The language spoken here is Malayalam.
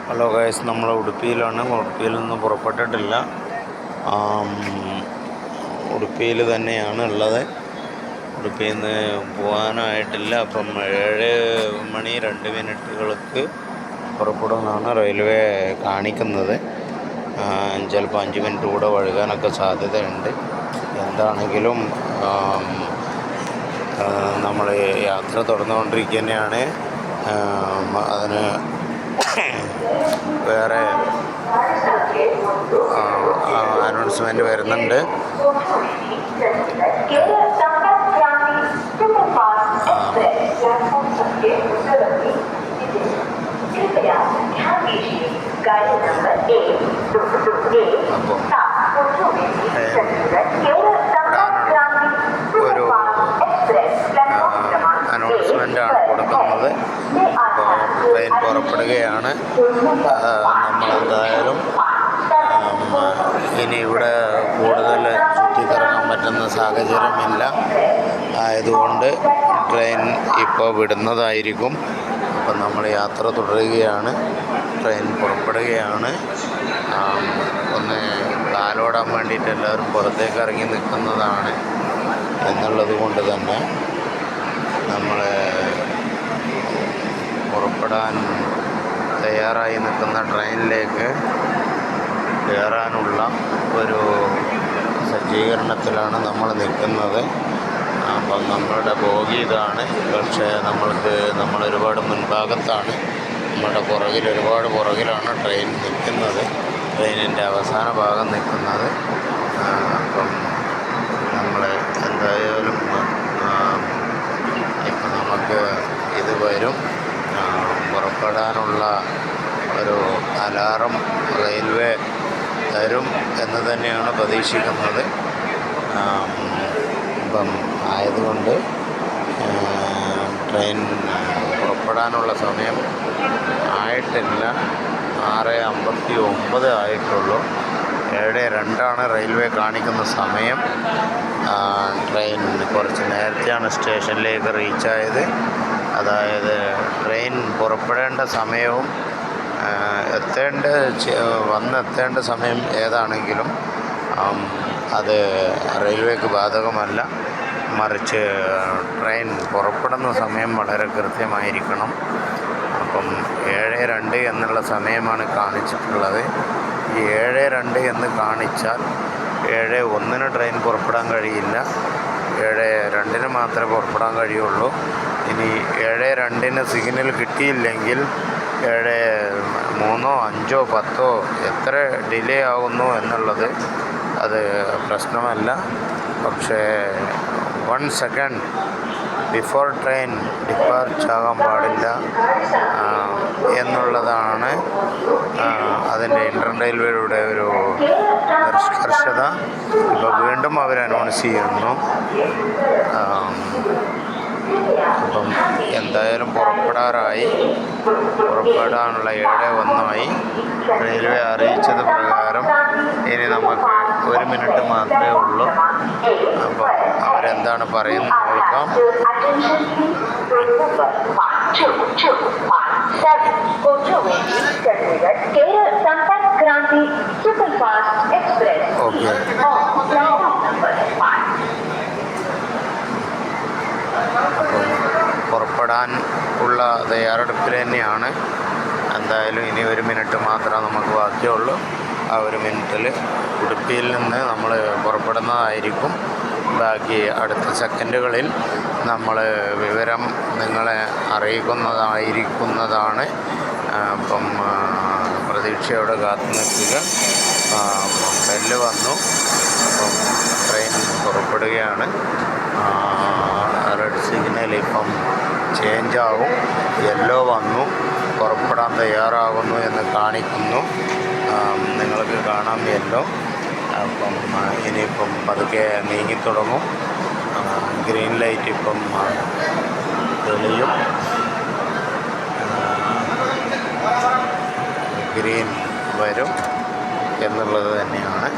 ഹലോ ഗൈസ്, നമ്മൾ ഉടുപ്പിയിലാണ്. ഉടുപ്പിയിൽ നിന്ന് പുറപ്പെട്ടിട്ടില്ല, ഉടുപ്പിയിൽ തന്നെയാണ് ഉള്ളത്. ഉടുപ്പിയിൽ നിന്ന് പോകാനായിട്ടില്ല. അപ്പം 7:02 പുറപ്പെടുമെന്നാണ് റെയിൽവേ കാണിക്കുന്നത്. ചിലപ്പോൾ 5 മിനിറ്റ് കൂടെ വഴുകാനൊക്കെ സാധ്യതയുണ്ട്. എന്താണെങ്കിലും നമ്മൾ യാത്ര തുടർന്നുകൊണ്ടിരിക്കുക തന്നെയാണ്. അതിന് വേറെ അനൗൺസ്മെൻറ്റ് വരുന്നുണ്ട്. ഒരു അനൗൺസ്മെൻ്റാണ് കൊടുക്കുന്നത്. അപ്പോൾ ട്രെയിൻ പുറപ്പെടുകയാണ്. നമ്മളെന്തായാലും ഇനി ഇവിടെ കൂടുതൽ ചുറ്റിക്കറങ്ങാൻ പറ്റുന്ന സാഹചര്യമില്ല. ആയതുകൊണ്ട് ട്രെയിൻ ഇപ്പോൾ വിടുന്നതായിരിക്കും. അപ്പം നമ്മൾ യാത്ര തുടരുകയാണ്. ട്രെയിൻ പുറപ്പെടുകയാണ്. ഒന്ന് കാലോടാൻ വേണ്ടിയിട്ട് എല്ലാവരും പുറത്തേക്ക് ഇറങ്ങി നിൽക്കുന്നതാണ് എന്നുള്ളത് കൊണ്ട് തന്നെ നമ്മൾ പുറപ്പെടാൻ തയ്യാറായി നിൽക്കുന്ന ട്രെയിനിലേക്ക് കയറാനുള്ള ഒരു സജ്ജീകരണത്തിലാണ് നമ്മൾ നിൽക്കുന്നത്. അപ്പം നമ്മളുടെ ബോഗി ഇതാണ്. പക്ഷേ നമ്മളൊരുപാട് മുൻഭാഗത്താണ്. നമ്മുടെ ഒരുപാട് പുറകിലാണ് ട്രെയിൻ നിൽക്കുന്നത്. ട്രെയിനിൻ്റെ അവസാന ഭാഗം നിൽക്കുന്നത്. അപ്പം നമ്മൾ എന്തായാലും ഇപ്പം നമുക്ക് ഇത് വരും. പുറപ്പെടാനുള്ള ഒരു അലാറം റെയിൽവേ തരും എന്ന് തന്നെയാണ് പ്രതീക്ഷിക്കുന്നത്. അപ്പം ആയതുകൊണ്ട് ട്രെയിൻ പുറപ്പെടാനുള്ള സമയം ആയിട്ടില്ല. 6:59 ആയിട്ടുള്ളൂ. 7:02 റെയിൽവേ കാണിക്കുന്ന സമയം. ട്രെയിൻ കുറച്ച് നേരത്തെയാണ് സ്റ്റേഷനിലേക്ക് റീച്ചായത്. അതായത് ട്രെയിൻ പുറപ്പെടേണ്ട സമയവും വന്നെത്തേണ്ട സമയം ഏതാണെങ്കിലും അത് റെയിൽവേക്ക് ബാധകമല്ല. മറിച്ച് ട്രെയിൻ പുറപ്പെടുന്ന സമയം വളരെ കൃത്യമായിരിക്കണം. അപ്പം 7:02 എന്നുള്ള സമയമാണ് കാണിച്ചിട്ടുള്ളത്. ഈ 7:02 എന്ന് കാണിച്ചാൽ 7:01 ട്രെയിൻ പുറപ്പെടാൻ കഴിയില്ല. 7:02 മാത്രമേ പുറപ്പെടാൻ കഴിയുള്ളൂ. ഇനി 7:02 സിഗ്നൽ കിട്ടിയില്ലെങ്കിൽ 7:03, 5, 10 എത്ര ഡിലേ ആകുന്നു എന്നുള്ളത് അത് പ്രശ്നമല്ല. പക്ഷേ 1 സെക്കൻഡ് ബിഫോർ ട്രെയിൻ ഡിപ്പാർച്ച് ആകാൻ പാടില്ല എന്നുള്ളതാണ് അതിൻ്റെ ഇന്ത്യൻ റെയിൽവേയുടെ ഒരു നിഷ്കർഷത. ഇപ്പോൾ വീണ്ടും അവർ അനൗൺസ് ചെയ്യുന്നു. അപ്പം എന്തായാലും പുറപ്പെടാനുള്ള 7:01 റെയിൽവേ അറിയിച്ചത് പ്രകാരം ഇനി നമുക്ക് 1 മിനിറ്റ് മാത്രമേ ഉള്ളൂ. അപ്പം അവരെന്താണ് പറയുന്നത് നോക്കാം. ഓക്കെ, പുറപ്പെടാൻ ഉള്ള തയ്യാറെടുപ്പിൽ തന്നെയാണ്. എന്തായാലും ഇനി 1 മിനിറ്റ് മാത്രമേ നമുക്ക് ബാക്കിയുള്ളൂ. ആ 1 മിനിറ്റിൽ ഉടുപ്പിയിൽ നിന്ന് നമ്മൾ പുറപ്പെടുന്നതായിരിക്കും. ബാക്കി അടുത്ത സെക്കൻഡുകളിൽ നമ്മൾ വിവരം നിങ്ങളെ അറിയിക്കുന്നതാണ്. അപ്പം പ്രതീക്ഷയോടെ കാത്തു നിൽക്കുക. ബെല്ല് വന്നു. അപ്പം ട്രെയിൻ പുറപ്പെടുകയാണ്. റെഡ് സിഗ്നൽ ഇപ്പം ചേഞ്ച് ആവും. യെല്ലോ വന്നു. പുറപ്പെടാൻ തയ്യാറാകുന്നു എന്ന് കാണിക്കുന്നു. നിങ്ങൾക്ക് കാണാം യെല്ലോ. അപ്പം ഇനിയിപ്പം പതുക്കെ നീങ്ങിത്തുടങ്ങും. ഗ്രീൻ ലൈറ്റ് ഇപ്പം തെളിയും. ഗ്രീൻ വരും എന്നുള്ളത് തന്നെയാണ്.